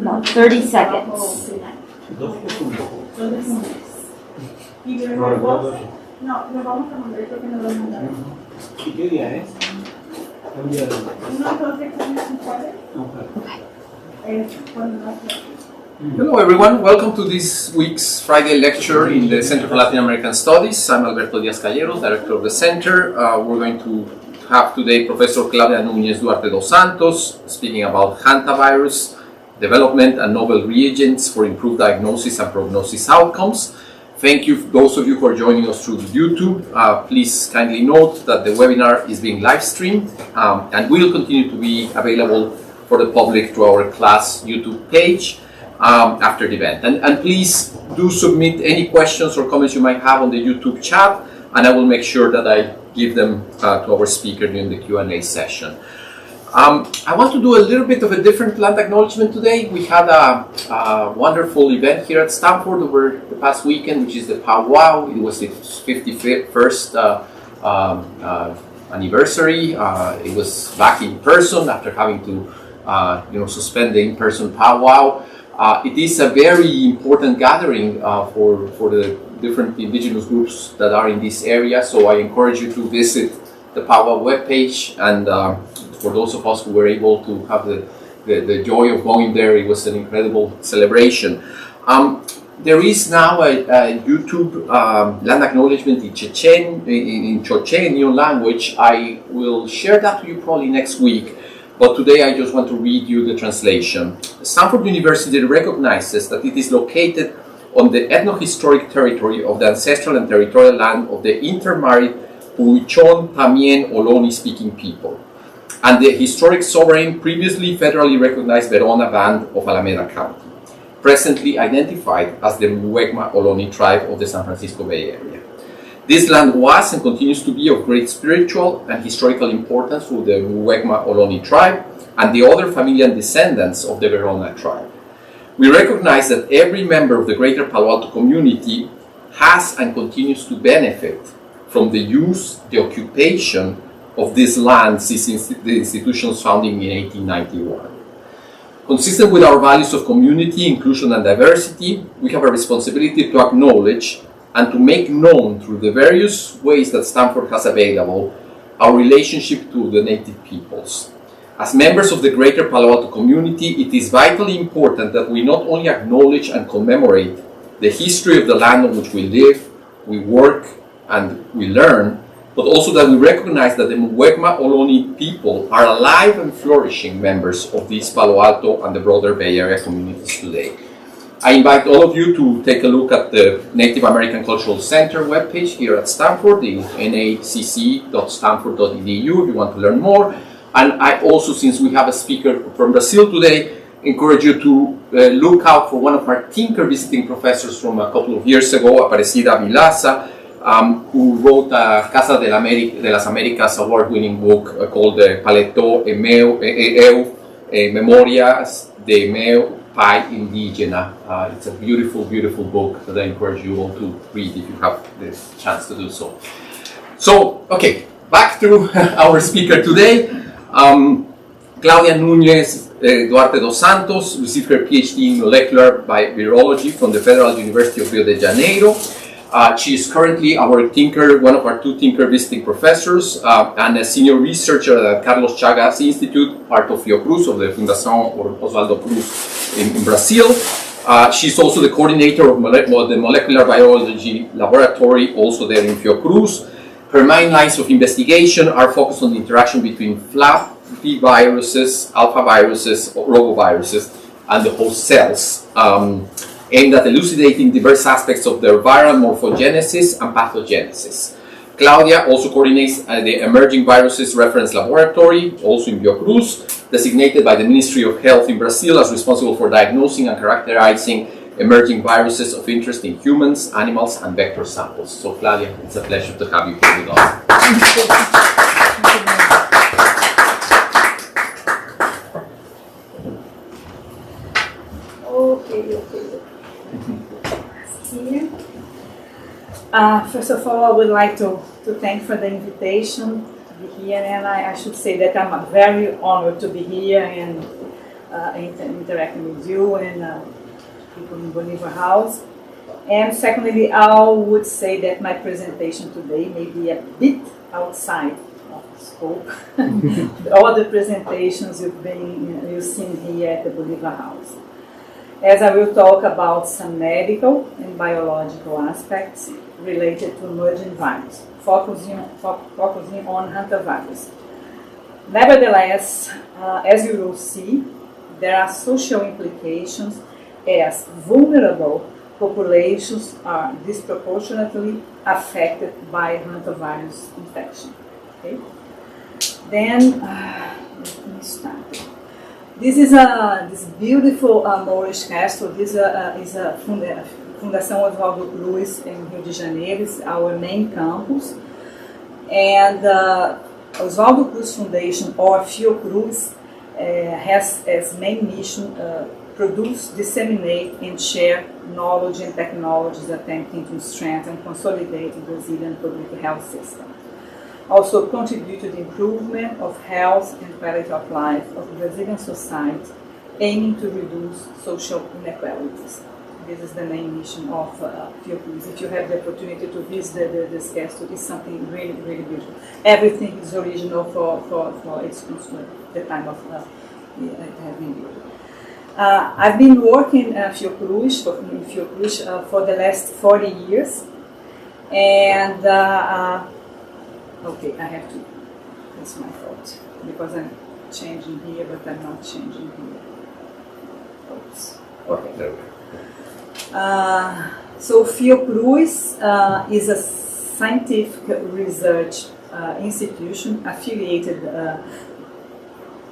No, 30 seconds. No, nos vamos a mandar, creo que nos lo mandaron. ¿Y qué día es? ¿Un día de Unos 2 exámenes en jueves. Hello everyone, welcome to this week's Friday lecture in the Center for Latin American Studies. I'm Alberto Diaz-Calleros, director of the center. We're going to have today Professor Claudia Nunes Duarte dos Santos speaking about Hantavirus, development and novel reagents for improved diagnosis and prognosis outcomes. Thank you, those of you who are joining us through YouTube. Please kindly note that the webinar is being live streamed and will continue to be available for the public through our class YouTube page after the event. And please do submit any questions or comments you might have on the YouTube chat, and I will make sure that I give them to our speaker during the Q&A session. I want to do a little bit of a different plant acknowledgement today. We had a wonderful event here at Stanford over the past weekend, which is the powwow. It was its 51st anniversary. It was back in person after having to suspend the in-person powwow. It is a very important gathering for the different indigenous groups that are in this area, so I encourage you to visit the powwow webpage, and for those of us who were able to have the joy of going there, it was an incredible celebration. There is now a YouTube land acknowledgement in Chochenyo language. I will share that to you probably next week, but today I just want to read you the translation. Stanford University recognizes that it is located on the ethnohistoric territory of the ancestral and territorial land of the intermarried Huichon Tamien Ohlone speaking people, and the historic sovereign previously federally recognized Verona Band of Alameda County, presently identified as the Muwekma Ohlone tribe of the San Francisco Bay Area. This land was and continues to be of great spiritual and historical importance for the Muwekma Ohlone tribe and the other familial descendants of the Verona tribe. We recognize that every member of the greater Palo Alto community has and continues to benefit from the use, the occupation of this land since the institution's founding in 1891. Consistent with our values of community, inclusion, and diversity, we have a responsibility to acknowledge and to make known through the various ways that Stanford has available our relationship to the native peoples. As members of the greater Palo Alto community, it is vitally important that we not only acknowledge and commemorate the history of the land on which we live, we work, and we learn, but also that we recognize that the Muwekma Ohlone people are alive and flourishing members of these Palo Alto and the broader Bay Area communities today. I invite all of you to take a look at the Native American Cultural Center webpage here at Stanford, the nacc.stanford.edu, if you want to learn more. And I also, since we have a speaker from Brazil today, encourage you to look out for one of our Tinker visiting professors from a couple of years ago, Aparecida Vilaza, who wrote a Casa de las Américas award-winning book called Paletó Memorias de Meu Pai Indígena. It's a beautiful, beautiful book that I encourage you all to read if you have the chance to do so. So, okay, back to our speaker today. Claudia Nunes Duarte dos Santos received her PhD in molecular virology from the Federal University of Rio de Janeiro. She is currently one of our 2 Tinker visiting professors, and a senior researcher at Carlos Chagas Institute, part of FIOCRUZ, of the Fundação Oswaldo Cruz in Brazil. She's also the coordinator of the Molecular Virology Laboratory, also there in FIOCRUZ. Her main lines of investigation are focused on the interaction between flaviviruses, alphaviruses, roboviruses, and the host cells, aimed at elucidating diverse aspects of their viral morphogenesis and pathogenesis. Claudia also coordinates the Emerging Viruses Reference Laboratory, also in FIOCRUZ, designated by the Ministry of Health in Brazil as responsible for diagnosing and characterizing emerging viruses of interest in humans, animals, and vector samples. So, Claudia, it's a pleasure to have you here with us. First of all, I would like to thank for the invitation to be here, and I should say that I'm very honored to be here, and interacting with you and people in Bolivar House. And secondly, I would say that my presentation today may be a bit outside of scope. All the presentations you've seen here at the Bolivar House. As I will talk about some medical and biological aspects related to emerging virus, focusing on Hantavirus. Nevertheless, as you will see, there are social implications as vulnerable populations are disproportionately affected by hantavirus infection. Okay? Then, let me start. This is this beautiful Moorish castle. This is a Fundação Oswaldo Cruz in Rio de Janeiro. It's our main campus. And Oswaldo Cruz Foundation, or FIOCRUZ, has as main mission produce, disseminate, and share knowledge and technologies attempting to strengthen and consolidate the Brazilian public health system. Also contribute to the improvement of health and quality of life of Brazilian society, aiming to reduce social inequalities. This is the main mission of FIOCRUZ. If you have the opportunity to visit this castle, it's something really, really beautiful. Everything is original for its the time of having built. I've been working in FIOCRUZ for the last 40 years, and okay, I have to, that's my fault, because I'm changing here, but I'm not changing here. Oops. Okay. So FIOCRUZ is a scientific research institution affiliated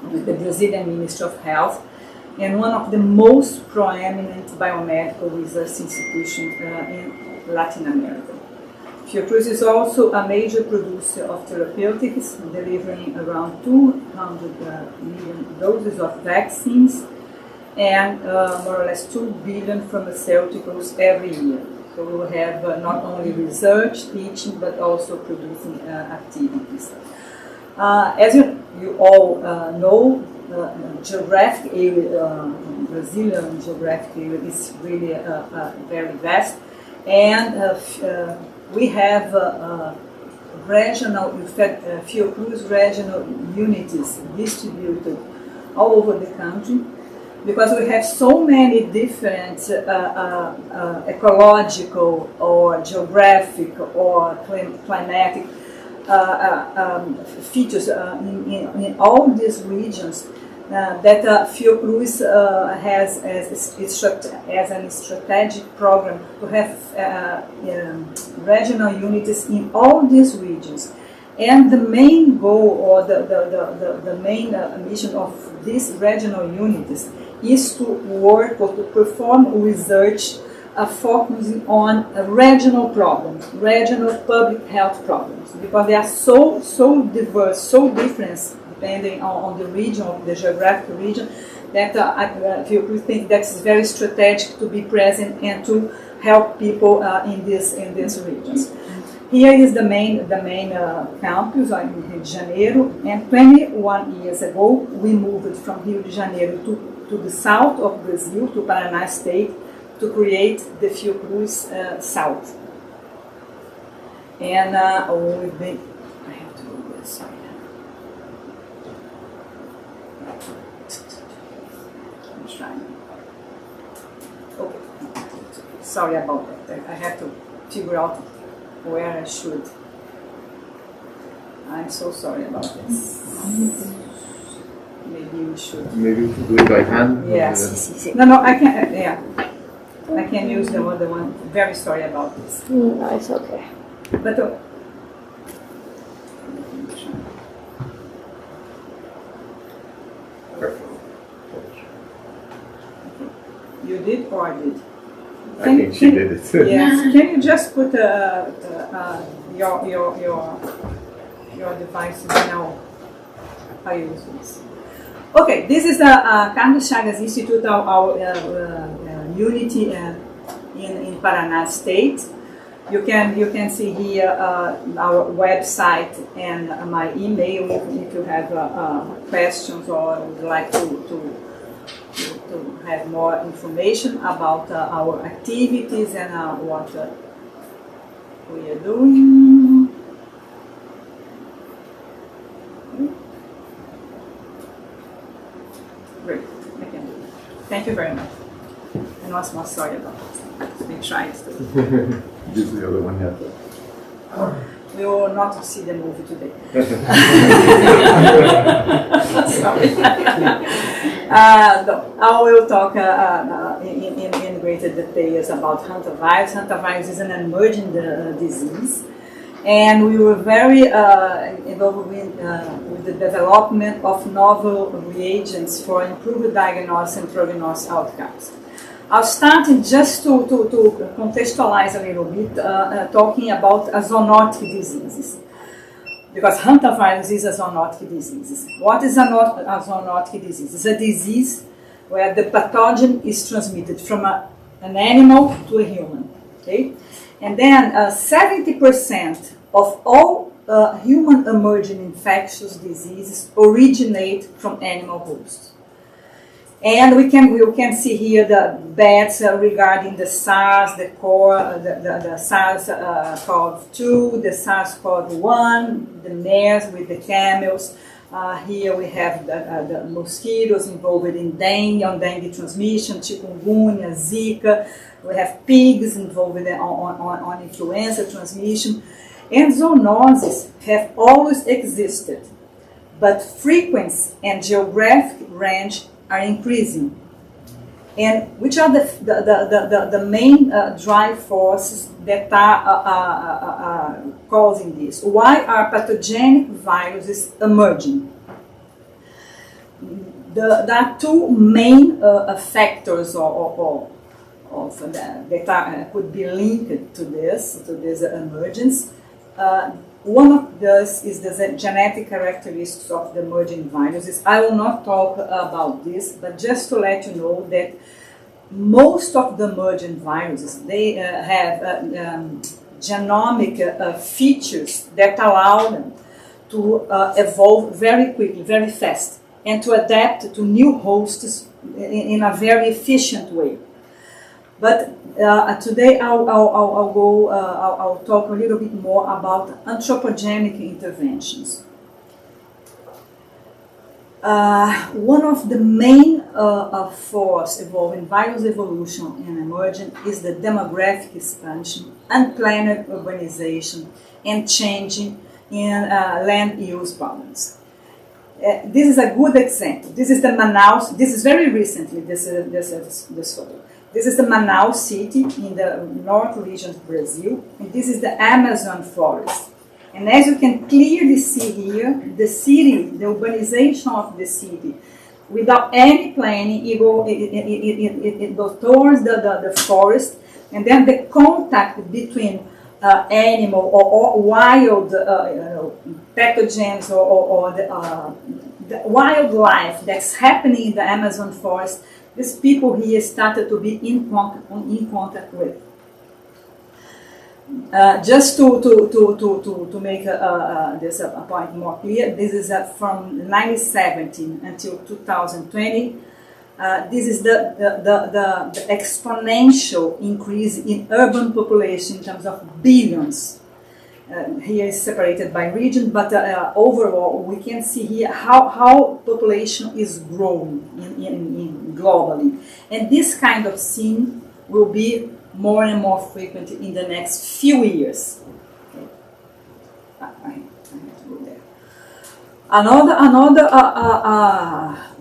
with the Brazilian Ministry of Health, and one of the most prominent biomedical research institutions in Latin America. FIOCRUZ is also a major producer of therapeutics, delivering around 200 million doses of vaccines and more or less 2 billion pharmaceuticals every year. So we will have not only research, teaching, but also producing activities. As you all know, geographic area, Brazilian geographic area is really very vast, and we have regional, FIOCRUZ regional unities distributed all over the country, because we have so many different ecological or geographic or climatic features in all these regions that FIOCRUZ has as a strategic program to have regional unities in all these regions. And the main goal, or the main mission of these regional unities is to work or to perform research focusing on regional problems, regional public health problems, because they are so diverse, so different, depending on the region, the geographic region, that FIOCRUZ thinks that's very strategic to be present and to help people in these regions. Here is the main campus in Rio de Janeiro, and 21 years ago we moved from Rio de Janeiro to the south of Brazil, to Paraná State, to create the FIOCRUZ South. And we've been, I have to do this, sorry. I'm trying. Okay, sorry about that. I have to figure out where I should. I'm so sorry about this. Maybe we should. Maybe we should do it by hand? Yes. No, I can, yeah. I can use the other one. Very sorry about this. No, it's okay. But you did or I did? I think she did it. Yes. Can you just put your devices now? I use this. Okay, this is the Carlos Chagas Institute, our unity in Paraná State. You can see here our website and my email if you have questions or would like to to have more information about our activities and what we are doing. Great, I can do that. Thank you very much. And once more, sorry about this. We tried to. This is the other one, yeah. We will not see the movie today. Sorry. No, I will talk in greater details about hantavirus. Hantavirus is an emerging disease, and we were very involved with the development of novel reagents for improved diagnosis and prognosis outcomes. I'll start just to contextualize a little bit, talking about zoonotic diseases, because hantavirus is a zoonotic disease. What is a zoonotic disease? It's a disease where the pathogen is transmitted from an animal to a human. Okay? And then 70% of all human emerging infectious diseases originate from animal hosts. And we can see here the bats regarding the SARS, the SARS-CoV-2, the SARS-CoV-1, the mares with the camels. Here we have the mosquitoes involved in dengue transmission, chikungunya, Zika. We have pigs involved on influenza transmission. And zoonoses have always existed, but frequency and geographic range are increasing. And which are the main drive forces that are causing this? Why are pathogenic viruses emerging? There are two main factors that could be linked to this emergence. One of those is the genetic characteristics of the emerging viruses. I will not talk about this, but just to let you know that most of the emerging viruses, they have genomic features that allow them to evolve very quickly, very fast, and to adapt to new hosts in a very efficient way. But today I'll talk a little bit more about anthropogenic interventions. One of the main forces involving virus evolution and emergence is the demographic expansion, unplanned urbanization, and changing in land use patterns. This is a good example. This is the Manaus. This is very recently. This photo. This is the Manaus city in the north region of Brazil, and this is the Amazon forest. And as you can clearly see here, the city, the urbanization of the city, without any planning, it goes towards the forest, and then the contact between animal or wild pathogens or the wildlife that's happening in the Amazon forest, these people here started to be in contact with. Just to make this a point more clear, this is from 1917 until 2020. This is the exponential increase in urban population in terms of billions. Here is separated by region, but overall we can see here how population is growing in globally. And this kind of scene will be more and more frequent in the next few years. Okay. I have to go there. Another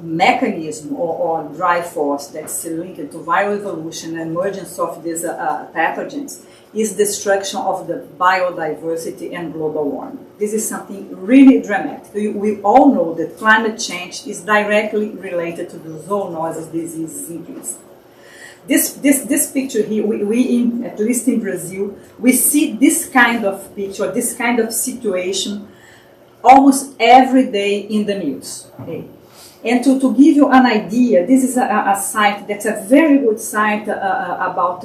mechanism or drive force that's linked to viral evolution and emergence of these pathogens is destruction of the biodiversity and global warming. This is something really dramatic. We all know that climate change is directly related to the zoonosis diseases increase. This picture here, we at least in Brazil, we see this kind of picture, this kind of situation almost every day in the news. Okay? And to give you an idea, this is a site that's a very good site about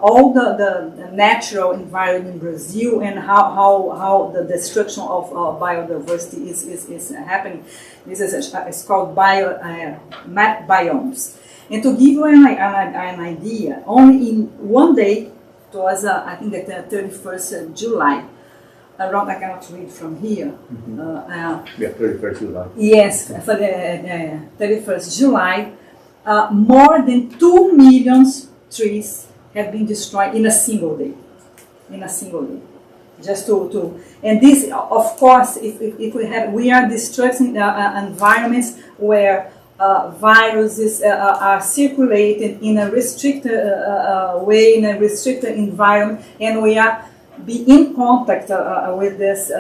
all the natural environment in Brazil and how the destruction of biodiversity is happening. This is it's called Map Biomes. And to give you an idea, only in one day, it was, I think, the 31st July, around, I cannot read from here. 31st July. Yes, for the 31st July, more than 2 million trees have been destroyed in a single day. In a single day. Just to and this, of course, if we are destructing environments where viruses are circulating in a restricted way, in a restricted environment, and we are be in contact with this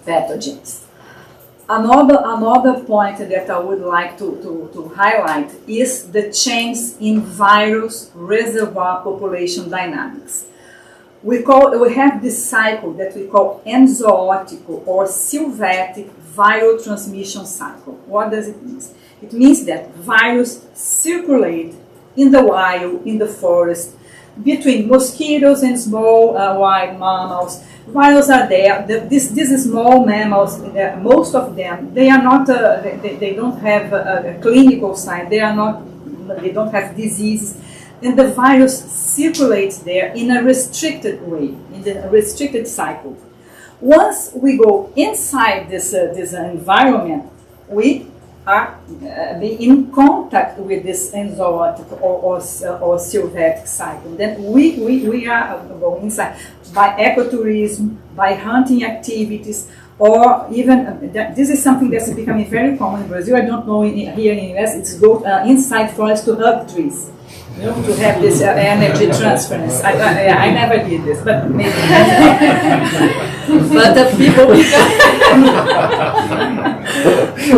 pathogens. Another point that I would like to highlight is the change in virus reservoir population dynamics. We have this cycle that we call enzootic or sylvatic viral transmission cycle. What does it mean? It means that virus circulate in the wild, in the forest, between mosquitoes and small wild mammals. Viruses are there. These small mammals, most of them, they are not. They don't have a clinical sign. They don't have diseases, and the virus circulates there in a restricted way, in the restricted cycle. Once we go inside this environment, we are being in contact with this enzootic or sylvatic cycle. Then we are going inside by ecotourism, by hunting activities, or even, this is something that's becoming very common in Brazil. I don't know here in the US, it's go inside forests to hug trees. You know, to have this energy transference. I never did this, but maybe. But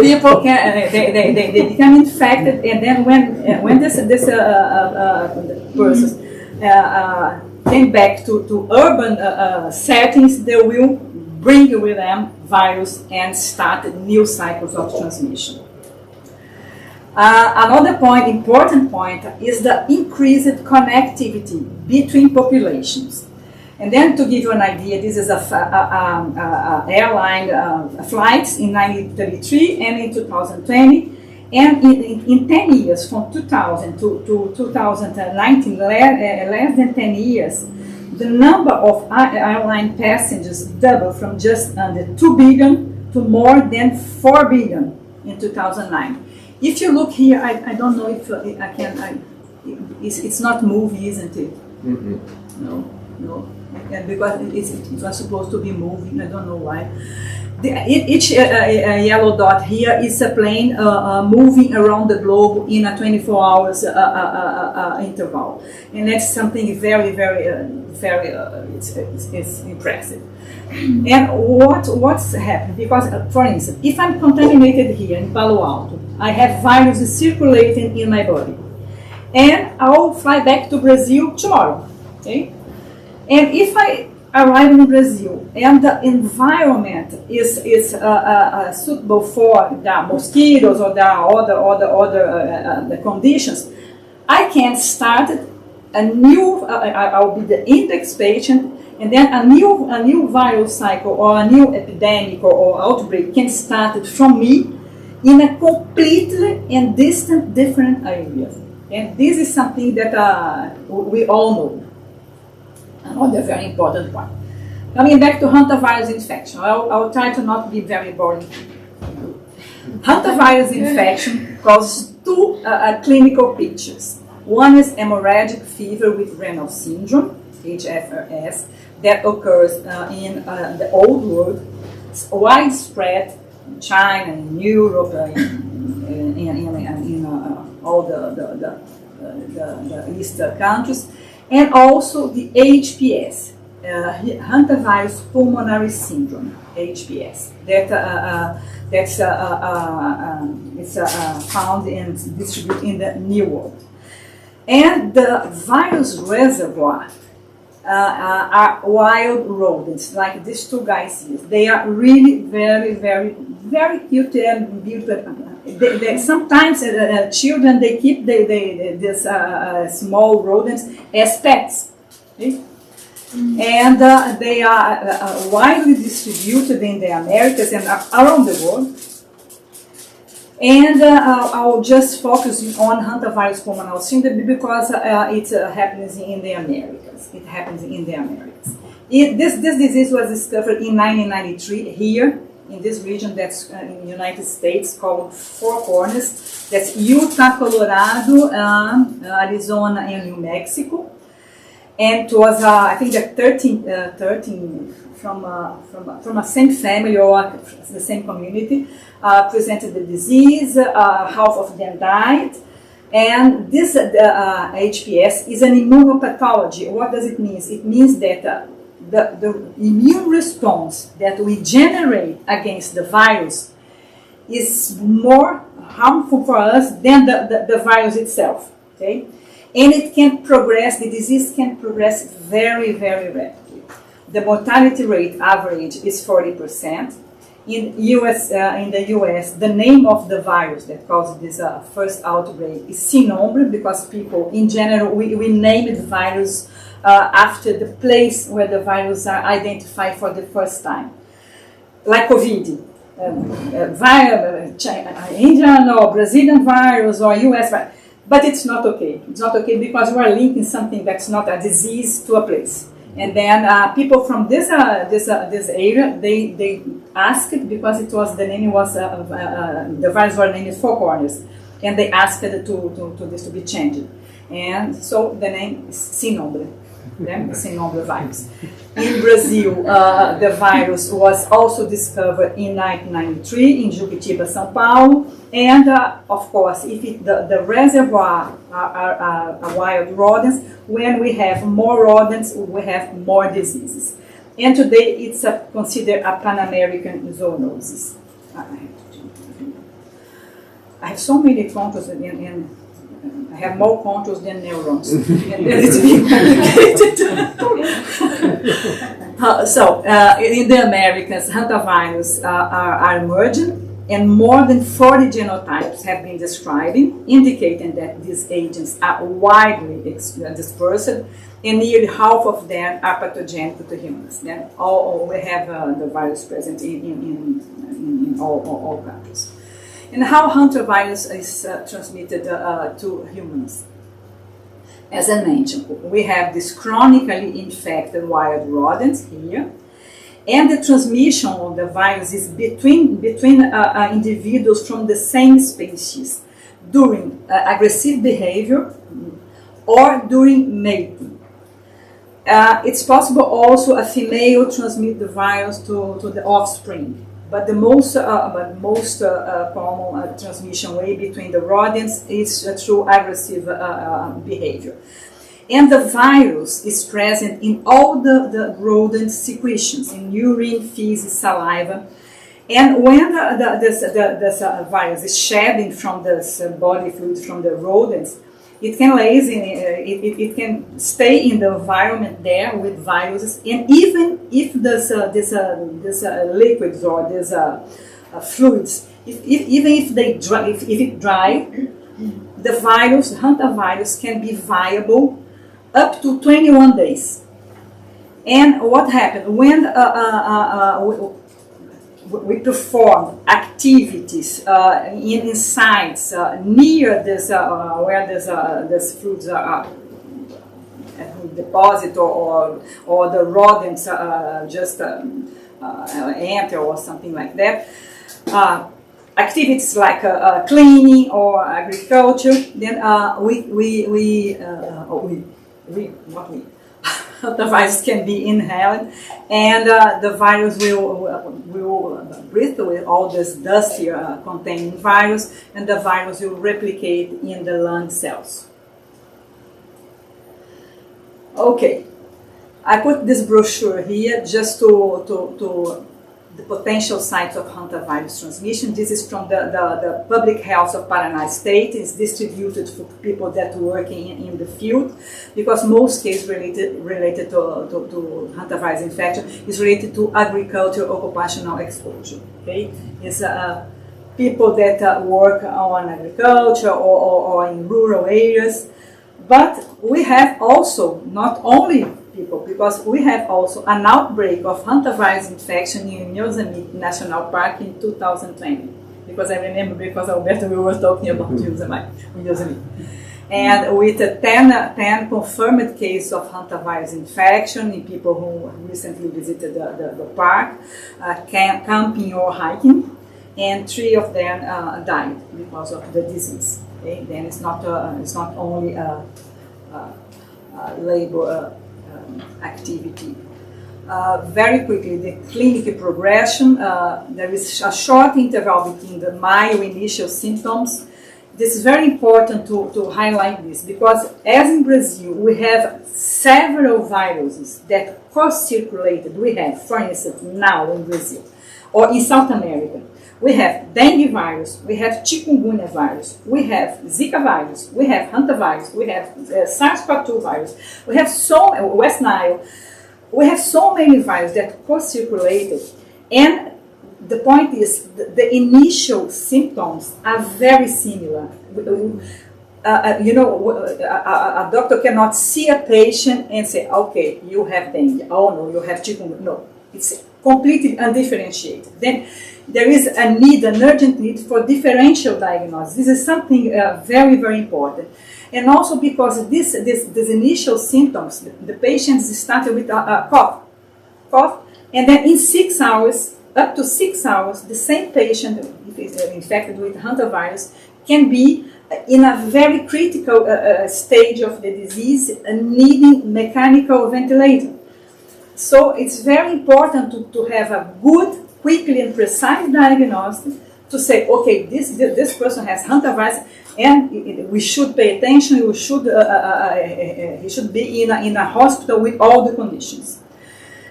people can they become infected, and then when this person came back to urban settings, they will bring with them virus and start new cycles of transmission. Another important point is the increased connectivity between populations. And then to give you an idea, this is airline flights in 1933 and in 2020. And in 10 years, from 2000 to 2019, less than 10 years, the number of airline passengers doubled from just under 2 billion to more than 4 billion in 2009. If you look here, I don't know if I can. It's not movie, isn't it? Mm-hmm. No, because it was supposed to be moving. I don't know why. Each yellow dot here is a plane moving around the globe in a 24 hours interval, and that's something very it's impressive. And what's happened? Because, for instance, if I'm contaminated here in Palo Alto, I have viruses circulating in my body, and I'll fly back to Brazil tomorrow. Okay, and if I arrive in Brazil and the environment is suitable for the mosquitoes or the other conditions, I can start a new. I'll be the index patient. And then a new viral cycle or a new epidemic or outbreak can start from me in a completely and different area. And this is something that we all know. Another very important one. Coming back to hantavirus infection, I'll try to not be very boring. Hantavirus infection causes two clinical pictures. One is hemorrhagic fever with renal syndrome, HFRS, that occurs in the old world. It's widespread in China, in Europe, in all the Eastern countries, and also the HPS, Hantavirus pulmonary syndrome, HPS. That's found and distributed in the New World. And the virus reservoir are wild rodents, like these two guys here. They are really very cute and beautiful. Sometimes children, they keep these small rodents as pets. Okay? And they are widely distributed in the Americas and around the world. And I'll just focus on Hantavirus pulmonale syndrome because it happens in the Americas. It happens in the Americas. This disease was discovered in 1993 here in this region that's in the United States called Four Corners. That's Utah, Colorado, Arizona, and New Mexico. And it was, I think, that 13 from a same family or the same community presented the disease. Half of them died. And this HPS is an immunopathology. What does it mean? It means that the immune response that we generate against the virus is more harmful for us than the virus itself. Okay? And it can progress, the disease can progress very, very rapidly. The mortality rate average is 40%. In the US, the name of the virus that caused this first outbreak is sin nombre, because people, in general, we name the virus after the place where the virus are identified for the first time. Like COVID, Indian or Brazilian virus or US virus. But it's not okay. It's not okay because we are linking something that's not a disease to a place. And then people from this area, they asked it because it was the name was the virus was named Four Corners, and they asked to this to be changed, and so the name is sin nombre, sin nombre virus. In Brazil, the virus was also discovered in 1993 in Juquitiba, São Paulo, and of course, if the reservoir are wild rodents, when we have more rodents, we have more diseases. And today, it's considered a Pan-American zoonosis. I have so many controls, and I have more controls than neurons, and then it's being complicated. So, in the Americas, hantavirus are emerging, and more than 40 genotypes have been described, indicating that these agents are widely dispersed, and nearly half of them are pathogenic to humans. Then we have the virus present in all countries. And how hantavirus is transmitted to humans? As I mentioned, we have these chronically infected wild rodents here, and the transmission of the virus is between individuals from the same species during aggressive behavior or during mating. It's possible also a female transmit the virus to the offspring, but the most common transmission way between the rodents is through aggressive behavior. And the virus is present in all the rodent secretions, in urine, feces, saliva. And when this virus is shedding from this body fluid from the rodents, it can it can stay in the environment there with viruses. And even if this liquids or these fluids, even if it dry, the virus, hantavirus, can be viable up to 21 days. And what happened when we perform activities in sites near this where these fluids are deposited or the rodents just enter or something like that. Activities like cleaning or agriculture, then the virus can be inhaled, and the virus will breathe with all this dust here containing virus, and the virus will replicate in the lung cells. Okay, I put this brochure here just to the potential sites of hantavirus transmission. This is from the Public Health of Paraná State. It's distributed for people that work in the field, because most cases related to hantavirus infection is related to agriculture occupational exposure. Okay, it's people that work on agriculture or in rural areas. But we have also not only people, because we have also an outbreak of hantavirus infection in Yosemite National Park in 2020. because I remember because Alberto, we were talking about using it. And with 10 confirmed cases of hantavirus infection in people who recently visited the park, camping or hiking, and 3 of them died because of the disease. Okay? Then it's not only a labor activity. Very quickly, the clinical progression. There is a short interval between the mild initial symptoms. This is very important to highlight this because, as in Brazil, we have several viruses that cross-circulated. We have, for instance, now in Brazil, or in South America, we have dengue virus, we have chikungunya virus, we have Zika virus, we have hantavirus, we have SARS-CoV-2 virus, we have West Nile, we have so many viruses that cross-circulated, and the point is, the initial symptoms are very similar. A doctor cannot see a patient and say, okay, you have dengue, oh no, you have chikungunya. No, it's completely undifferentiated. Then there is an urgent need for differential diagnosis. This is something very, very important. And also because these initial symptoms, the patients started with a cough, and then in 6 hours, up to 6 hours, the same patient, if is infected with hantavirus, can be in a very critical stage of the disease needing mechanical ventilator. So it's very important to have a good, quickly and precise diagnosis to say, okay, this person has hantavirus, and we should pay attention. He should be in a hospital with all the conditions.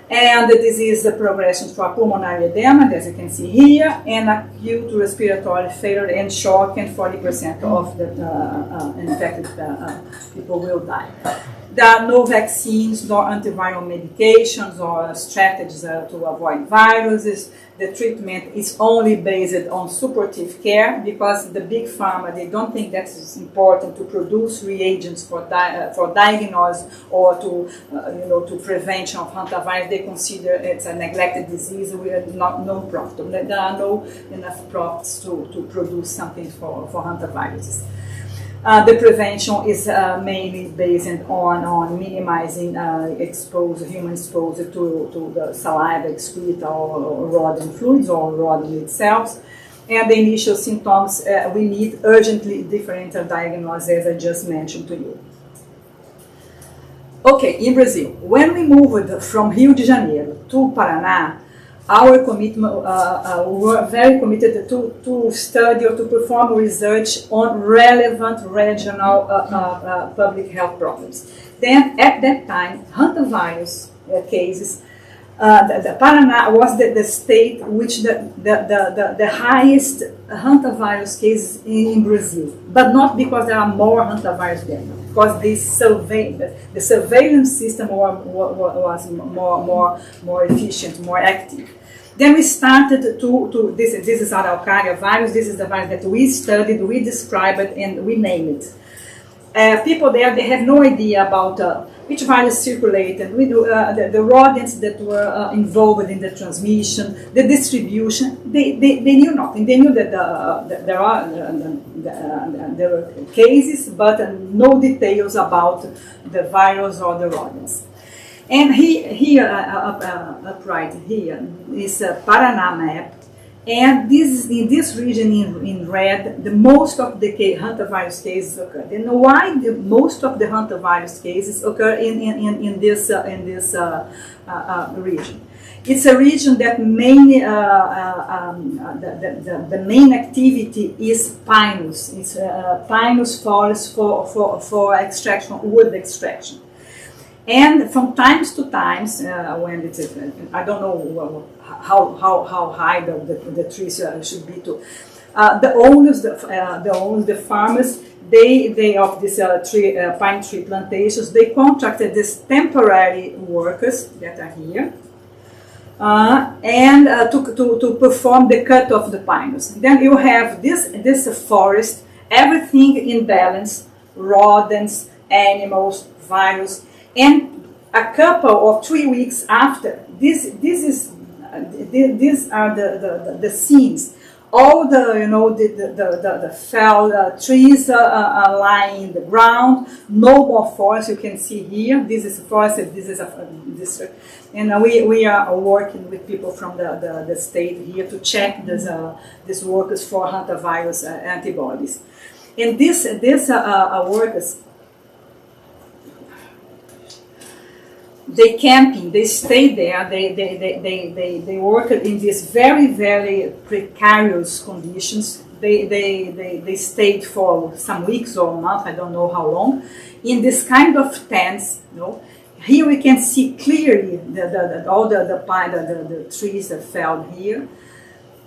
And the disease progression for pulmonary edema, as you can see here, and acute respiratory failure and shock, and 40% of the infected people will die. There are no vaccines, nor antiviral medications, or strategies to avoid viruses. The treatment is only based on supportive care because the big pharma, they don't think that it's important to produce reagents for diagnosis or to prevention of hantavirus. They consider it's a neglected disease. We are not non-profitable. There are no enough profits to produce something for hantaviruses. The prevention is mainly based on minimizing human exposure to the saliva, excreta, or rodent fluids, or rodent itself. And the initial symptoms, we need urgently differential diagnosis, as I just mentioned to you. Okay, in Brazil, when we moved from Rio de Janeiro to Paraná, our commitment, we were very committed to study or to perform research on relevant regional public health problems. Then, at that time, hantavirus cases, the Paraná was the state which the highest hantavirus cases in Brazil, but not because there are more hantavirus there, because the surveillance system was more efficient, more active. Then we started this is Araucaria virus, this is the virus that we studied, we described it, and we named it. People there, they have no idea about which virus circulated, the rodents that were involved in the transmission, the distribution. They knew nothing. They knew that there were cases, but no details about the virus or the rodents. And here, upright here, is a Paraná map, and in this region in red, the most of the hantavirus cases occur. And why most of the hantavirus cases occur in this region? It's a region that mainly the main activity is pinus. It's pinus forest for extraction, wood extraction. And from times to times, when it's, I don't know how high the trees should be to, the owners, the farmers, they of these pine tree plantations, they contracted these temporary workers that are here, and to perform the cut of the pines. Then you have this forest, everything in balance, rodents, animals, virus. And a couple or 3 weeks after, these are the scenes all the, you know, the felled trees lying in the ground, no more forest. You can see here, this is a forest, this is a district. And we are working with people from the state here to check these workers for hantavirus antibodies. And these workers, they camping, they stay there, they work in these very, very precarious conditions. They stayed for some weeks or a month, I don't know how long, in this kind of tents, you know. Here we can see clearly all the trees that fell here.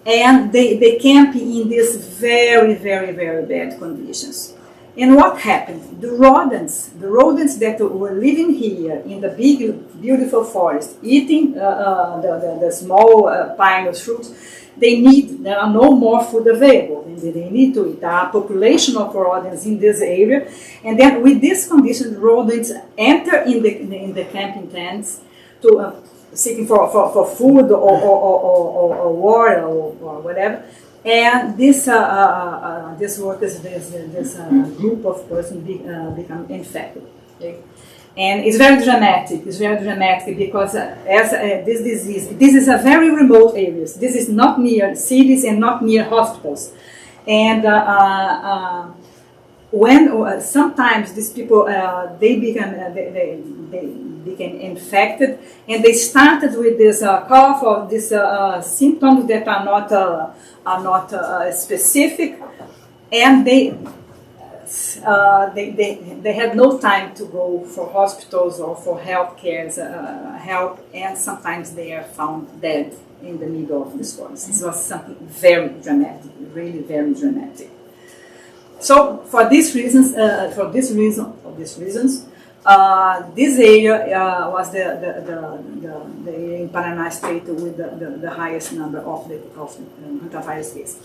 And they camp in these very, very, very bad conditions. And what happened? The rodents that were living here in the big, beautiful forest, eating the small pinus fruits, there are no more food available. They need to eat. There are a population of rodents in this area. And then with this condition, rodents enter in the camping tents to seeking for food or water or whatever. And this workers, this group of persons become infected. Okay? And it's very dramatic. It's very dramatic because this disease, this is a very remote areas. This is not near cities and not near hospitals. And when sometimes these people they became infected, and they started with this cough or these symptoms that are not specific, and they had no time to go for hospitals or for healthcare help, and sometimes they are found dead in the middle of this forest. It was something very dramatic, really very dramatic. So for these reasons, this area was the area in Paraná state with the highest number of hantavirus cases.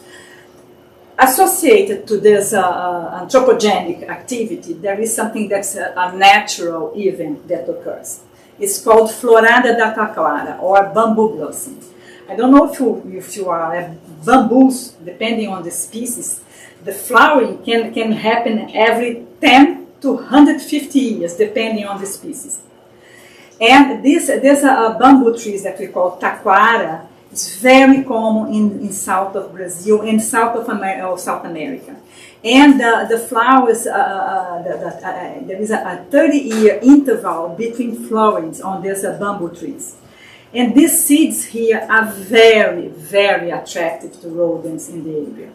Associated to this anthropogenic activity, there is something that's a natural event that occurs. It's called Florada da Taquara, or bamboo blossom. I don't know if you are bamboos, depending on the species. The flowering can happen every 10 to 150 years, depending on the species. And there's a bamboo trees that we call taquara. It's very common in south of Brazil and South America. And the flowers, there is a 30-year interval between flowerings on these bamboo trees. And these seeds here are very, very attractive to rodents in the area.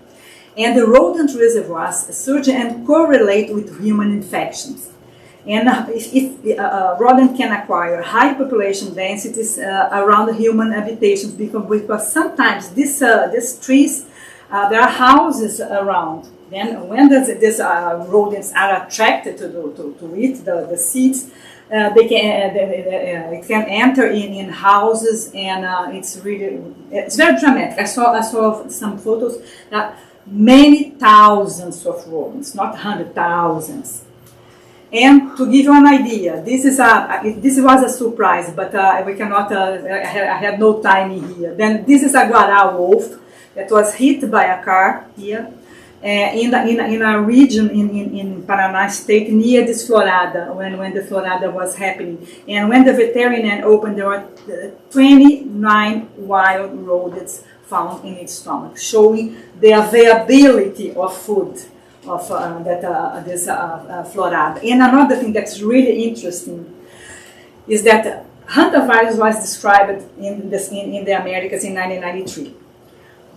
And the rodent reservoirs surge and correlate with human infections. And if a rodent can acquire high population densities around human habitations, because sometimes these trees, there are houses around. Then when these rodents are attracted to eat the seeds, it can enter in houses, and it's very dramatic. I saw some photos that many thousands of rodents, not 100,000. And to give you an idea, this was a surprise, but we cannot. I had no time in here. Then this is a guará wolf that was hit by a car here in a region in Paraná state near this Florada when the Florada was happening. And when the veterinarian opened, there were 29 wild rodents found in its stomach, showing the availability of food of this Florada. And another thing that's really interesting is that hantavirus was described in the Americas in 1993.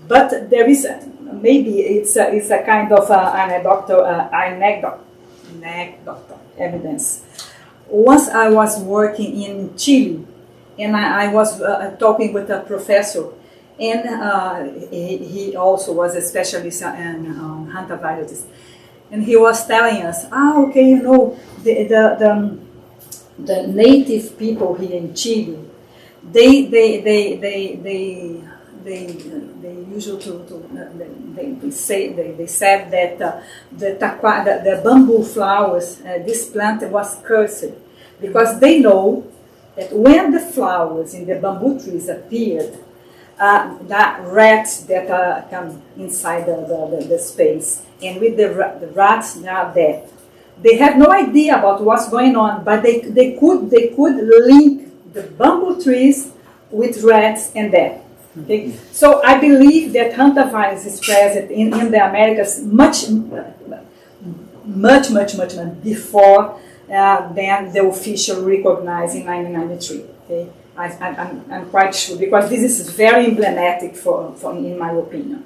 But there is maybe it's a kind of anecdotal evidence. Once I was working in Chile, and I was talking with a professor. And he also was a specialist in hantavirus, and he was telling us, okay, you know, the native people here in Chile, they said that the bamboo flowers, this plant was cursed, because they know that when the flowers in the bamboo trees appeared, the rats that come inside the space, and with the rats that are dead. They have no idea about what's going on, but they could link the bamboo trees with rats and death. Okay? So I believe that hantavirus is present in the Americas much before than the official recognized in 1993. Okay? I'm quite sure, because this is very emblematic in my opinion.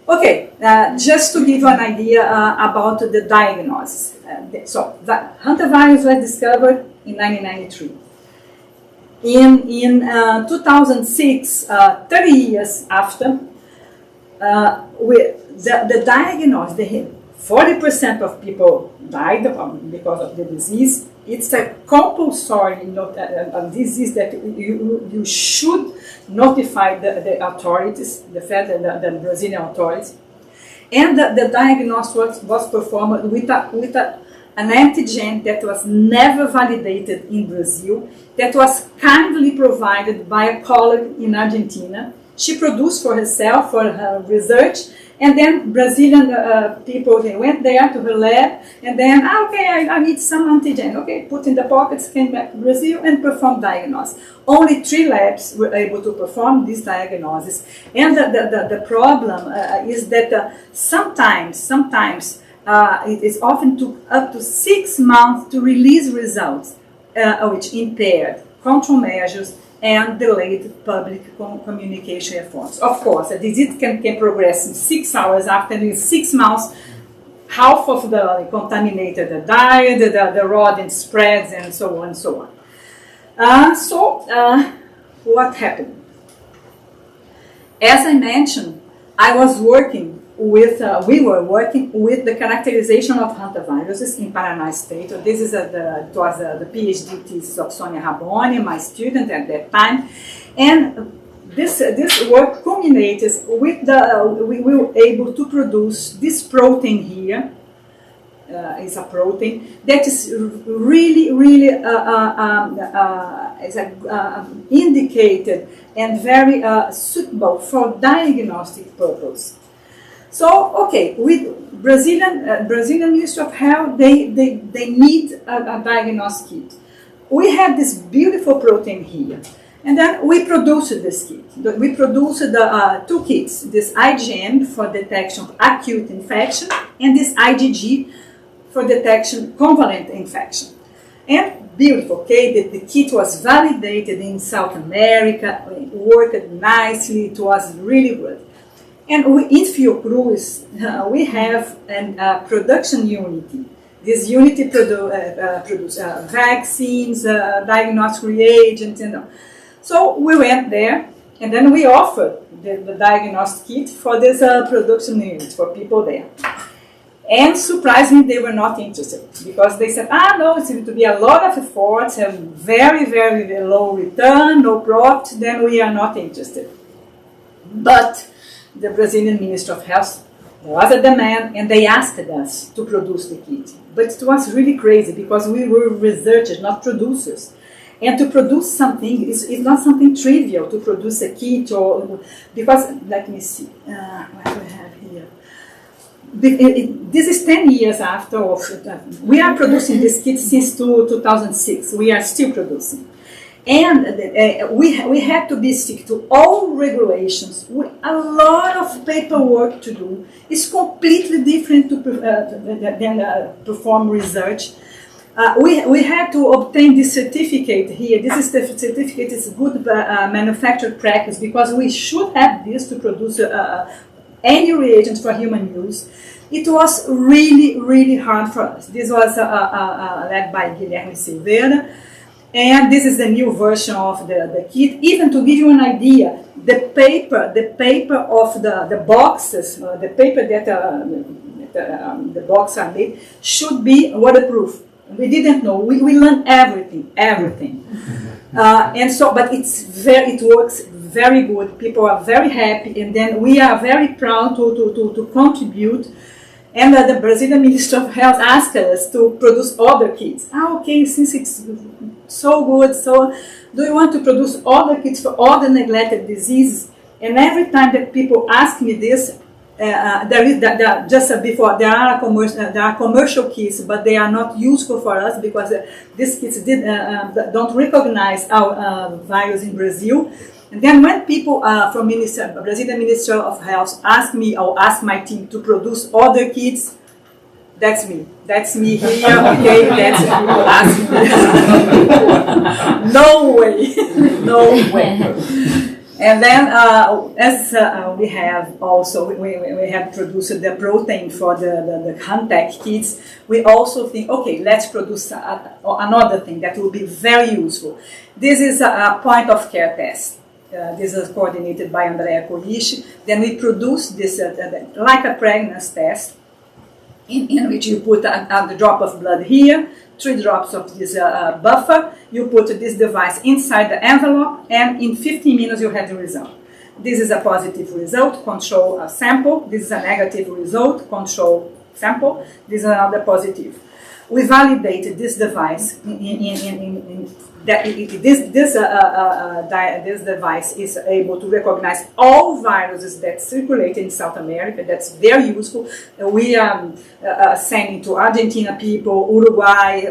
Okay, just to give you an idea about the diagnosis. So, the hantavirus was discovered in 1993. In 2006, 30 years after, the diagnosis, 40% of people died because of the disease. It's a compulsory disease that you should notify the authorities, the federal, the Brazilian authorities. And the diagnosis was performed with an antigen that was never validated in Brazil, that was kindly provided by a colleague in Argentina. She produced for herself, for her research, and then Brazilian people, they went there to her lab, and then, okay, I need some antigen. Okay, put in the pockets, came back to Brazil and performed diagnosis. Only 3 labs were able to perform this diagnosis. And the problem is that sometimes it is often took up to 6 months to release results, which impaired control measures and delayed public communication efforts. Of course, a disease can progress in 6 hours. After 6 months, half of the contaminated died, the rodent spreads, and so on and so on. What happened? As I mentioned, we were working with the characterization of hantaviruses in Paraná State. So this is it was the PhD thesis of Sonia Raboni, my student at that time, and this work culminated with we were able to produce this protein here. Is a protein that is really indicated and very suitable for diagnostic purpose. So, okay, with Brazilian Ministry of Health, they need a diagnostic kit. We have this beautiful protein here, and then we produced this kit. We produced the 2 kits, this IgM for detection of acute infection, and this IgG for detection convalescent infection. And beautiful, okay, the kit was validated in South America, it worked nicely, it was really good. And in FIOCRUZ, we have a production unity. This unity produces vaccines, diagnostic reagents, So we went there, and then we offered the diagnostic kit for this production unit for people there. And surprisingly, they were not interested, because they said, no, it's going to be a lot of efforts, and very low return, no profit, then we are not interested. But the Brazilian Ministry of Health, there was a demand, and they asked us to produce the kit. But it was really crazy, because we were researchers, not producers. And to produce something is not something trivial, to produce a kit, because, let me see, what do we have here? This is 10 years after. We are producing this kit since 2006. We are still producing. And we had to be stick to all regulations with a lot of paperwork to do. It's completely different than perform research. We had to obtain this certificate here. This is the certificate. It's good manufacturing practice, because we should have this to produce any reagents for human use. It was really hard for us. This was led by Guilherme Silveira. And this is the new version of the kit. Even to give you an idea, the paper of the boxes, the paper that the boxes are made, should be waterproof. We didn't know. We learned everything. And so, but it works very good. People are very happy, and then we are very proud to contribute. And the Brazilian Ministry of Health asked us to produce other kits. Okay, since it's so good, so do you want to produce other kits for all the neglected diseases? And every time that people ask me this, there are commercial kits, but they are not useful for us because these kits don't recognize our virus in Brazil. And then when people from Brazilian Ministry of Health ask me or ask my team to produce other kits, that's me. That's me here, okay? That's people asking me. No way. No way. And then, as we have also, we have produced the protein for the contact kits, we also think, okay, let's produce another thing that will be very useful. This is a point of care test. This is coordinated by Andrea Colici. Then we produce this like a pregnancy test, in which you put a drop of blood here, 3 drops of this buffer, you put this device inside the envelope, and in 15 minutes you have the result. This is a positive result, control sample. This is a negative result, control sample. This is another positive. We validated this device this device is able to recognize all viruses that circulate in South America. That's very useful. We are sending to Argentina people, Uruguay.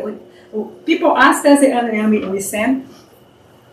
People ask us and we send.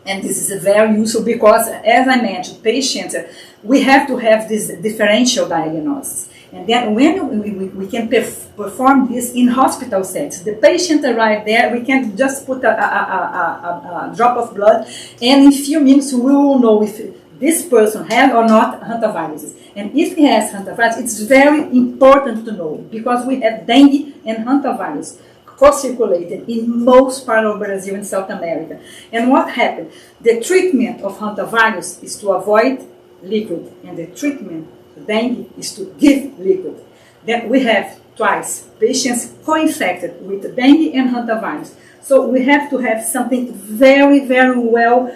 And this is very useful because, as I mentioned, patients, we have to have this differential diagnosis. And then when we can perform this in hospital settings, the patient arrives there, we can just put a drop of blood, and in a few minutes we will know if this person has or not hantavirus. And if he has hantavirus, it's very important to know because we have dengue and hantavirus co-circulated in most part of Brazil and South America. And what happened? The treatment of hantavirus is to avoid liquid, and the treatment dengue is to give liquid. Then we have twice patients co-infected with dengue and hantavirus. So we have to have something very, very well,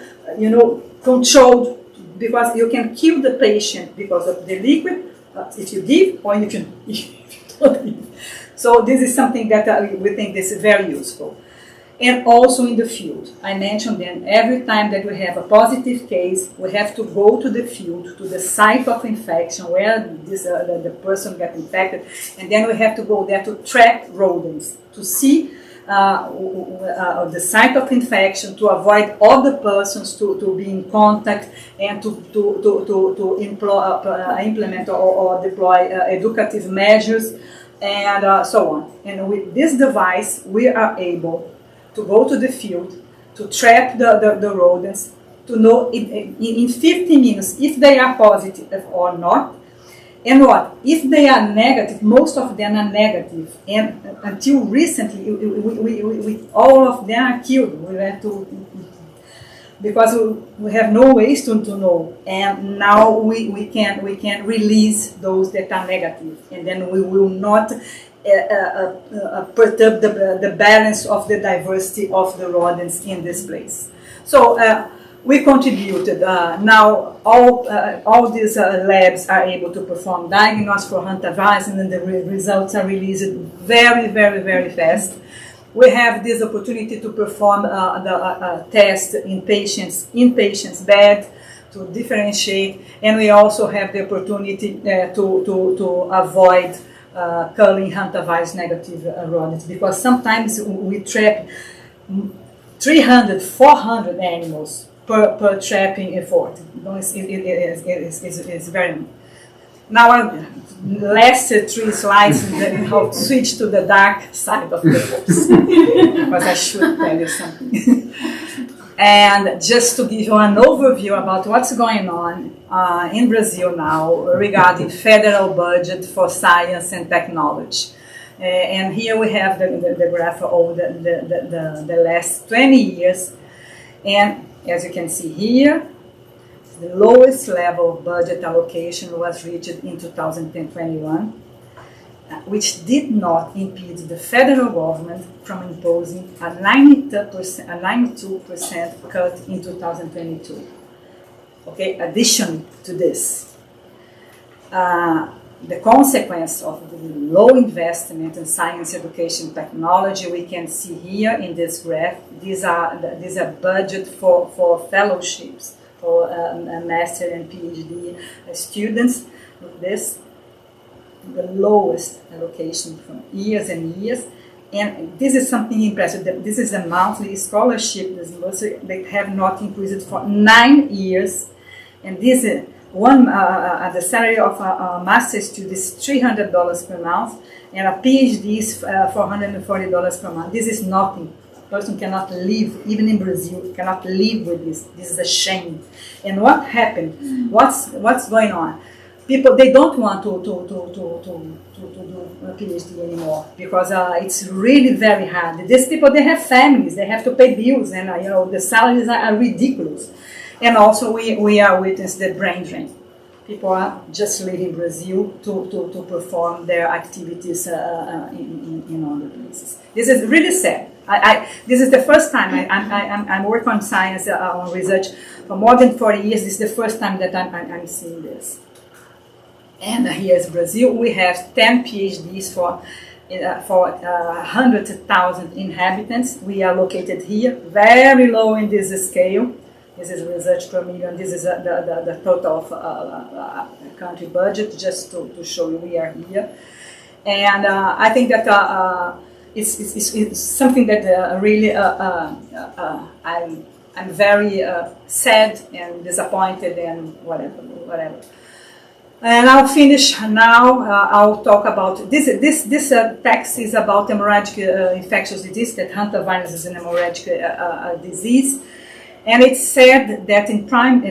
controlled, because you can kill the patient because of the liquid if you give, or you can if you don't give. So this is something that we think is very useful. And also in the field. I mentioned then every time that we have a positive case, we have to go to the field, to the site of infection where the person got infected, and then we have to go there to trap rodents, to see the site of infection, to avoid other persons to be in contact, and to implement or deploy educative measures, and so on. And with this device, we are able to go to the field, to trap the rodents, to know in 15 minutes if they are positive or not. And what? If they are negative, most of them are negative. And until recently, we all of them are killed. We have to, because we have no ways to know. And now we can release those that are negative. And then we will not perturb the balance of the diversity of the rodents in this place. So we contributed. Now all these labs are able to perform diagnosis for hantavirus, and then the results are released very, very, very fast. We have this opportunity to perform the test in patients' bed, to differentiate, and we also have the opportunity to avoid culling hantavirus negative rodents, because sometimes we trap 300, 400 animals per trapping effort. It's very. Now, last 3 slides, I'll switch to the dark side of the books, because I should tell you something. And just to give you an overview about what's going on in Brazil now regarding federal budget for science and technology. And here we have the graph of the last 20 years. And as you can see here, the lowest level of budget allocation was reached in 2021, which did not impede the federal government from imposing a 92% cut in 2022. Okay, addition to this, the consequence of the low investment in science, education, technology, we can see here in this graph. These are budget for fellowships for master and PhD students. Look this, the lowest allocation from years and years. And this is something impressive. This is a monthly scholarship. They have not increased for 9 years. And this is the salary of a master's student is $300 per month, and a PhD is $440 per month. This is nothing. A person cannot live, even in Brazil, cannot live with this. This is a shame. And what happened? What's going on? People, they don't want to do a PhD anymore because it's really very hard. These people, they have families, they have to pay bills, and the salaries are ridiculous. And also, we are witnessing the brain drain. People are just leaving Brazil to perform their activities in other places. This is really sad. This is the first time I'm working on science, on research for more than 40 years. This is the first time that I'm seeing this. And here's Brazil. We have 10 PhDs for 100,000 inhabitants. We are located here, very low in this scale. This is research per million. This is the total of country budget, just to show you we are here. And I think that it's something that really I'm very sad and disappointed and whatever. And I'll finish now. I'll talk about this. This text is about hemorrhagic infectious disease. That Hantavirus is an hemorrhagic disease. And it's said that in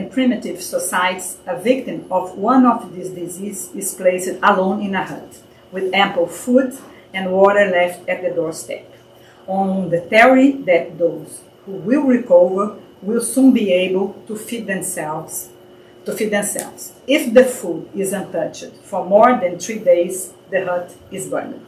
primitive societies, a victim of one of these diseases is placed alone in a hut, with ample food and water left at the doorstep, on the theory that those who will recover will soon be able to feed themselves. If the food is untouched for more than 3 days, the hut is burned.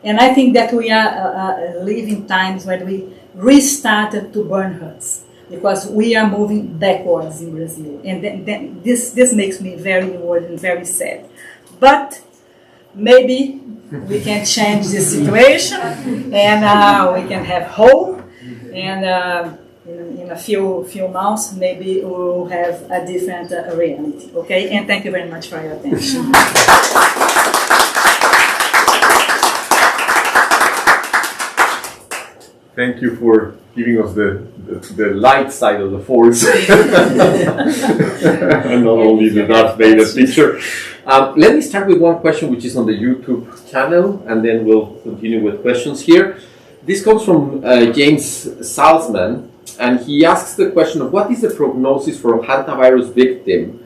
And I think that we are living times when we restarted to burn huts, because we are moving backwards in Brazil. And then this makes me very worried and very sad. But maybe we can change the situation, and we can have hope, and in a few months, maybe we will have a different reality. Okay? And thank you very much for your attention. Thank you for giving us the light side of the force, and not only the Darth Vader picture. Let me start with one question which is on the YouTube channel, and then we'll continue with questions here. This comes from James Salzman, and he asks the question of what is the prognosis for a hantavirus victim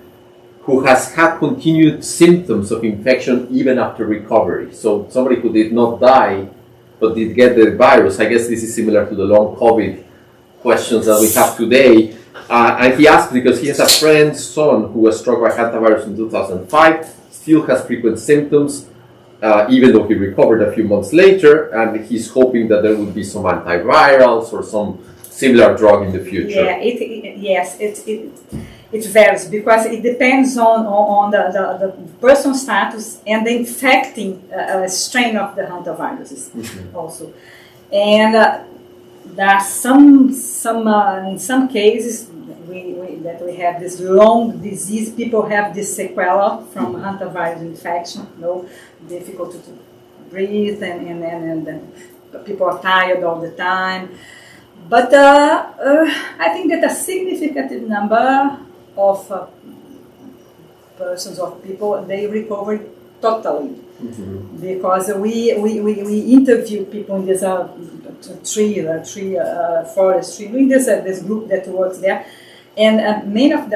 who has had continued symptoms of infection even after recovery? So somebody who did not die but did get the virus. I guess this is similar to the long COVID questions that we have today. And he asked because he has a friend's son who was struck by hantavirus in 2005, still has frequent symptoms, even though he recovered a few months later, and he's hoping that there would be some antivirals or some similar drug in the future. Yeah, it varies because it depends on the person's status and the infecting strain of the hantaviruses also. And there are some in some cases that we have this long disease. People have this sequela from hantavirus infection, difficult to breathe, and people are tired all the time. But I think that a significant number of persons, of people, they recovered totally. Because we interview people in this forestry, in this group that works there, and many of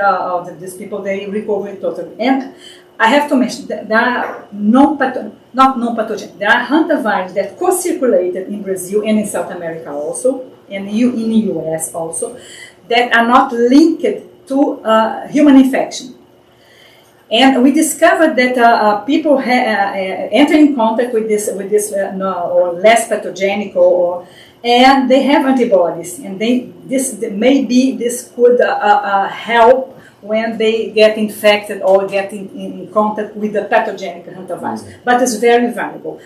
these people, they recovered totally. And I have to mention that there are not non-pathogenic. There are hantavirus that co-circulated in Brazil and in South America also, and in the US also, that are not linked to human infection. And we discovered that people enter in contact with this or less pathogenic, and they have antibodies, and this could help when they get infected or get in contact with the pathogenic hantavirus. But it's very valuable.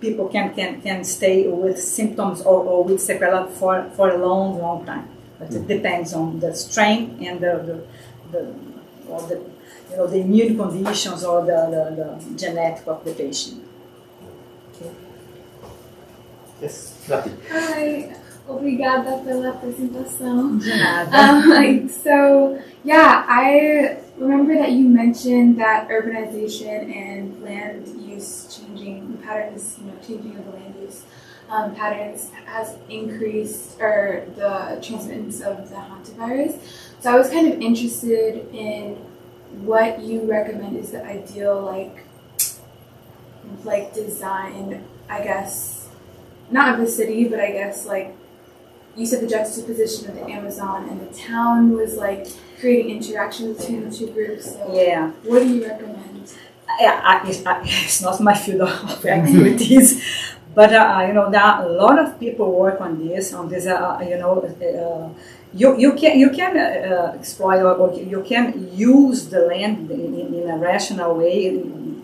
People can stay with symptoms or with sequela for a long time. But it depends on the strain and the immune conditions or the genetic of the patient. Okay. Yes, nothing. Hi, obrigada pela apresentação. De nada. So, yeah, I remember that you mentioned that urbanization and land use changing patterns, changing of the land use patterns has increased the transmittance of the hantavirus. So I was kind of interested in what you recommend is the ideal like design, I guess, not of the city, but I guess like you said the juxtaposition of the Amazon and the town was like creating interaction between the two groups. So Yeah. what do you recommend? It's not my field of expertise, but there are a lot of people work on this. You can exploit or you can use the land in a rational way, in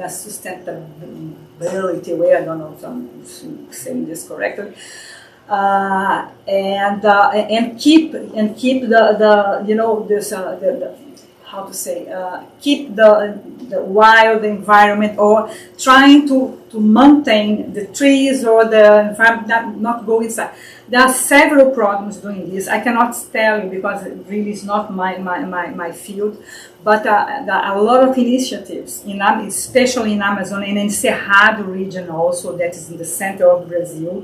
a sustainability way. I don't know if I'm saying this correctly. And keep keep the wild environment, or trying to maintain the trees or the environment, not go inside. There are several programs doing this. I cannot tell you because it really is not my field, but there are a lot of initiatives, especially in Amazon and in Cerrado region also, that is in the center of Brazil,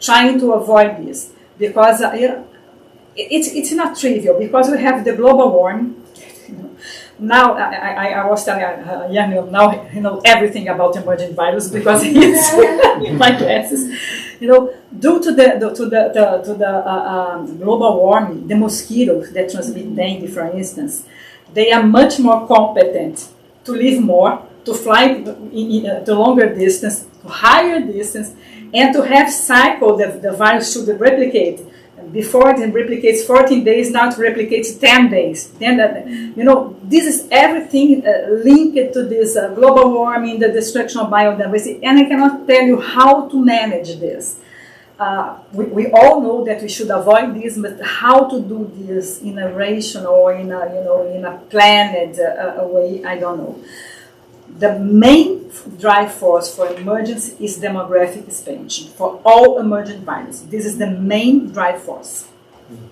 trying to avoid this, because it's not trivial, because we have the global warming. Now I was telling now I know everything about emerging virus because it's in my classes. Due to the global warming, the mosquitoes that transmit dengue, for instance, they are much more competent to live more, to fly to longer distance, to higher distance, and to have cycle the virus should replicate. Before it replicates 14 days, now it replicates 10 days. Then, this is everything linked to this global warming, the destruction of biodiversity, and I cannot tell you how to manage this. We all know that we should avoid this, but how to do this in a rational or in a planned way, I don't know. The main drive force for emergence is demographic expansion for all emergent viruses. This is the main drive force.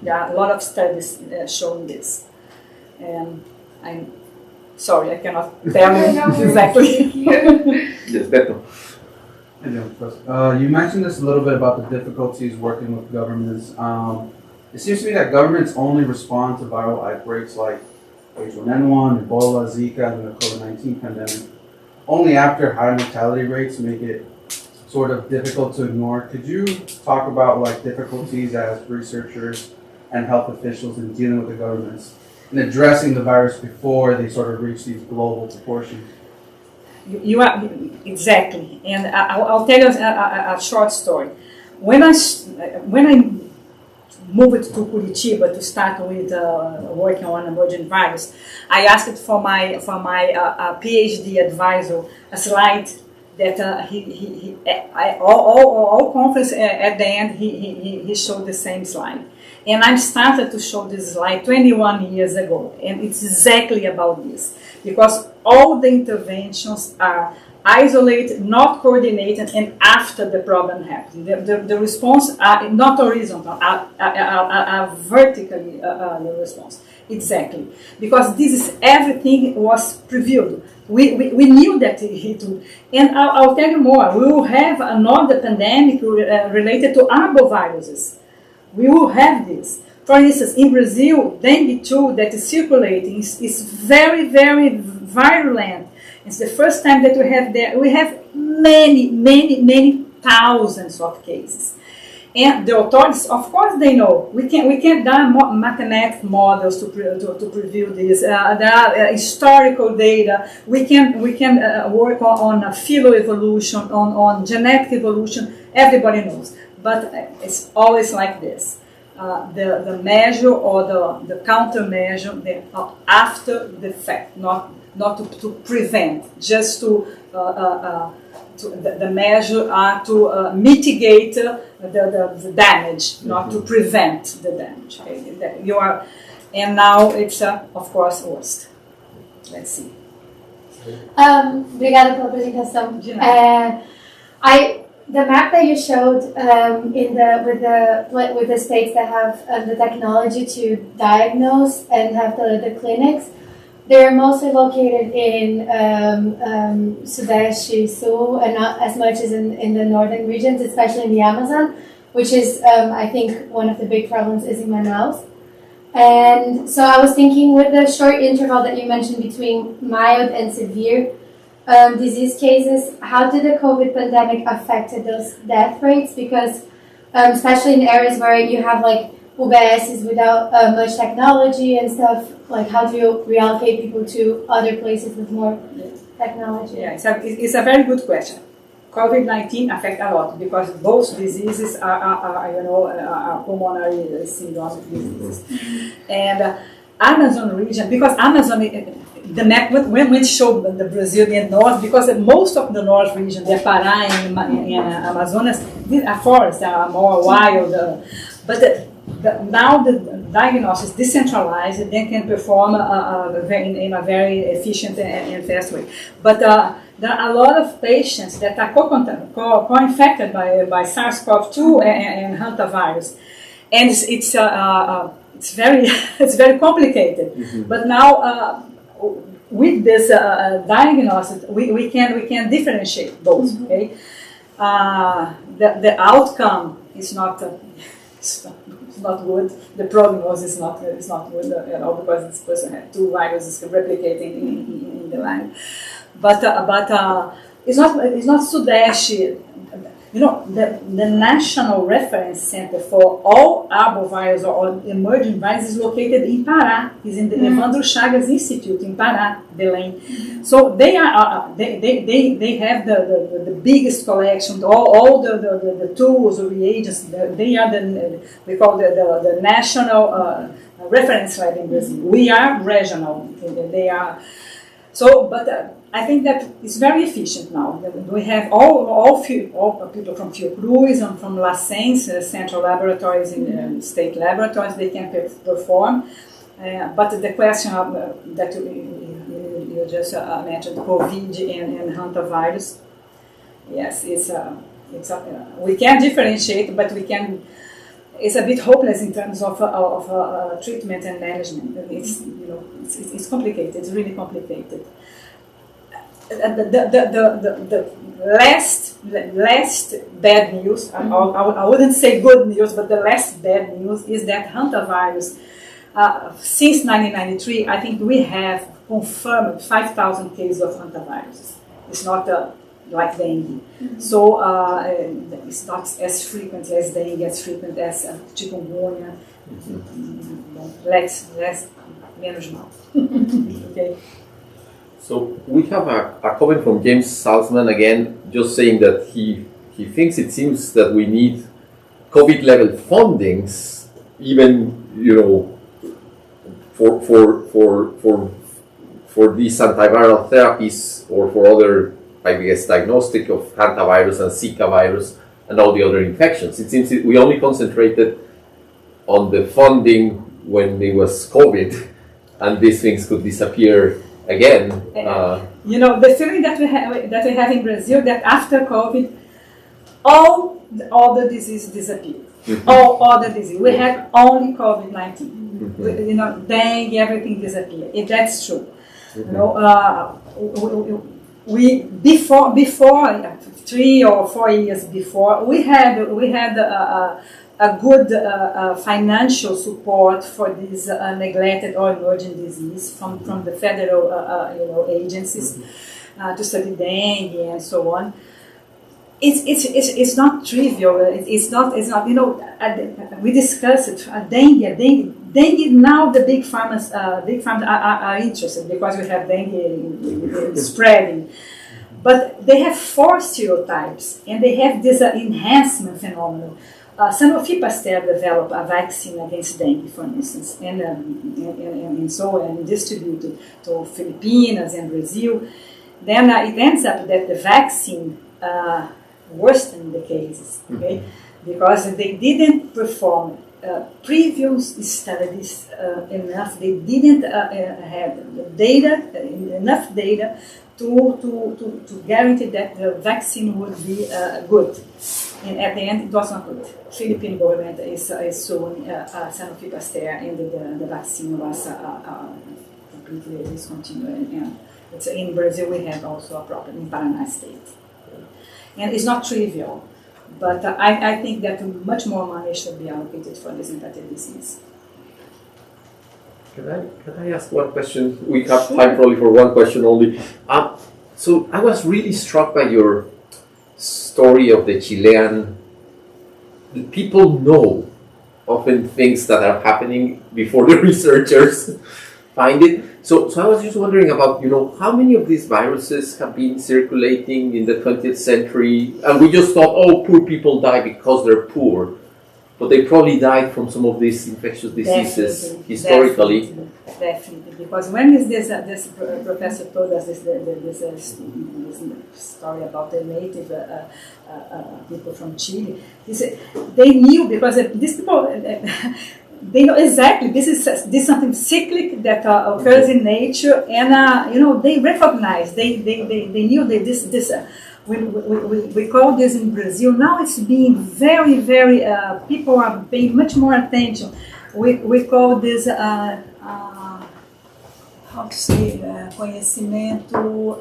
There are a lot of studies showing this. And I'm sorry, I cannot tell you exactly. Yes, Beto. You mentioned this a little bit about the difficulties working with governments. It seems to me that governments only respond to viral outbreaks like H1N1, Ebola, Zika, and the COVID-19 pandemic only after high mortality rates make it sort of difficult to ignore. Could you talk about difficulties as researchers and health officials in dealing with the governments in addressing the virus before they sort of reach these global proportions? You are exactly, and I'll tell you a short story. When I moved to Curitiba to start with working on emergent virus, I asked for my PhD advisor a slide that all conference at the end he showed the same slide, and I started to show this slide 21 years ago, and it's exactly about this, because all the interventions are isolated, not coordinated, and after the problem happens. The response are not horizontal, are vertically the response. Exactly. Because this is everything was previewed. We knew that it would. And I'll tell you more. We will have another pandemic related to arboviruses. We will have this. For instance, in Brazil, dengue 2 that is circulating is very, very virulent. It's the first time that we have many thousands of cases. And the authorities, of course, they know. We can't do mathematical models to preview this. There are historical data. We can work on phyloevolution, on genetic evolution. Everybody knows. But it's always like this. The measure or the countermeasure after the fact, not to prevent, just to the measure are to mitigate the damage, not to prevent the damage. Okay? And now it's of course worse. Let's see. Obrigada pela apresentação. The map that you showed with the states that have the technology to diagnose and have the clinics, they're mostly located in Sudeste, Sul, and not as much as in the northern regions, especially in the Amazon, which is, I think, one of the big problems is in Manaus. And so I was thinking, with the short interval that you mentioned between mild and severe disease cases, how did the COVID pandemic affect those death rates? Because especially in areas where you have like UBSs without much technology and stuff, like how do you reallocate people to other places with more technology? Yeah, it's a very good question. COVID-19 affect a lot because both diseases are pulmonary syndromic diseases. And Amazon region, because Amazon, the map when it showed the Brazilian north, because most of the north region, the Pará and Amazonas, these are forests, they are more wild. But now the diagnosis is decentralized, they can perform in a very efficient and fast way. But there are a lot of patients that are co-infected by SARS-CoV-2 and Hantavirus, and it's very complicated. Mm-hmm. But now with this diagnosis, we can differentiate both. Mm-hmm. Okay, the outcome is not. It's not good. The prognosis is not good at all because this person had two viruses replicating in the line. But it's not Sudeste. You know, the National Reference Center for all arbovirus or emerging viruses is located in Pará. It's in the Oswaldo Chagas Institute in Pará, Belém. Mm-hmm. So they have the biggest collection, all the tools, the reagents. They are we call the national reference lab in Brazil. We are regional. They are. So, but I think that it's very efficient now. We have all people from FIOCRUZ and from LACENS, central laboratories in state laboratories, they can perform. But the question that you just mentioned, COVID and Hantavirus, yes, we can differentiate, but we can. It's a bit hopeless in terms of treatment and management. It's complicated. It's really complicated. The last bad news. I wouldn't say good news, but the last bad news is that Hantavirus. Since 1993, I think we have confirmed 5,000 cases of Hantavirus. It's not like dengue. Mm-hmm. So it's not as frequent as dengue, as frequent as chikungunya. Mm-hmm. Less menos mal. Okay. So we have a comment from James Salzman again, just saying that he thinks it seems that we need COVID level fundings, even for these antiviral therapies or for other, I guess, diagnostic of hantavirus and Zika virus and all the other infections. It seems we only concentrated on the funding when it was COVID, and these things could disappear again. The feeling that we have in Brazil, that after COVID, all the disease disappeared. Mm-hmm. All other disease. We had only COVID-19. Mm-hmm. Dengue, everything disappeared. If that's true. Mm-hmm. We before 3 or 4 years before, we had a good financial support for this neglected or emerging disease from the federal agencies to study dengue and so on. It's not trivial. It's not. We discussed it. Dengue. Now the big farmers are interested because we have dengue spreading, but they have 4 serotypes and they have this enhancement phenomenon. Sanofi Pasteur developed a vaccine against dengue, for instance, and so on, distributed to Philippines and Brazil. Then it ends up that the vaccine worsen the cases, okay? Because they didn't perform previous studies enough. They didn't have the data, enough data to guarantee that the vaccine would be good. And at the end, it was not good. Philippine government is suing Sanofi Pasteur, and the vaccine was completely discontinued. And it's in Brazil, we have also a problem in Paraná State. And it's not trivial, but I think that much more money should be allocated for this infectious disease. Can I ask one question? We have time probably for one question only. So I was really struck by your story of the Chilean. People know often things that are happening before the researchers find it. So I was just wondering about, how many of these viruses have been circulating in the 20th century, and we just thought, oh, poor people die because they're poor, but they probably died from some of these infectious diseases historically. Definitely, because when is this professor told us this story about the native people from Chile, he said they knew, because these people they know exactly this is something cyclic that occurs in nature, and they recognize, they knew that this. We call this in Brazil, now it's being very, very, people are paying much more attention. We call this, how to say, conhecimento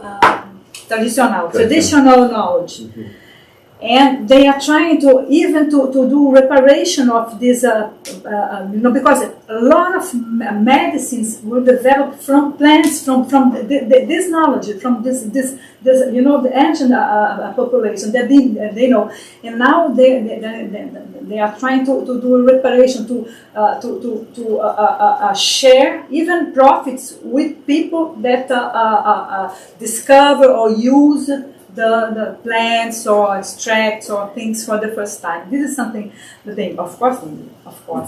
traditional knowledge. Mm-hmm. And they are trying to do reparation of this, because a lot of medicines were developed from plants, from this knowledge, from this the ancient population that they know, and now they are trying to do a reparation, to share even profits with people that discover or use the plants or extracts or things for the first time. This is something that they, of course,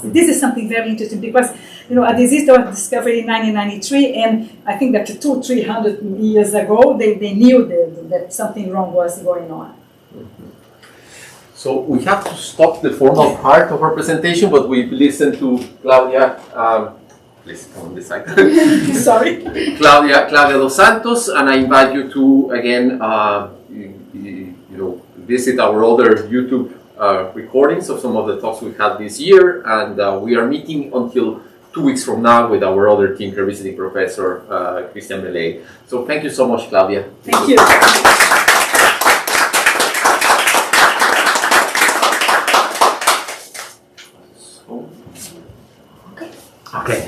this is something very interesting, because a disease that was discovered in 1993, and I think that 200-300 years ago they knew that something wrong was going on. So we have to stop the formal part of our presentation, but we've listened to Claudia. Please come on this side. Sorry. Claudia dos Santos, and I invite you to again, visit our other YouTube recordings of some of the talks we had this year, and we are meeting until 2 weeks from now with our other Tinker visiting professor, Christian Belay. So thank you so much, Claudia. Thank you. Okay.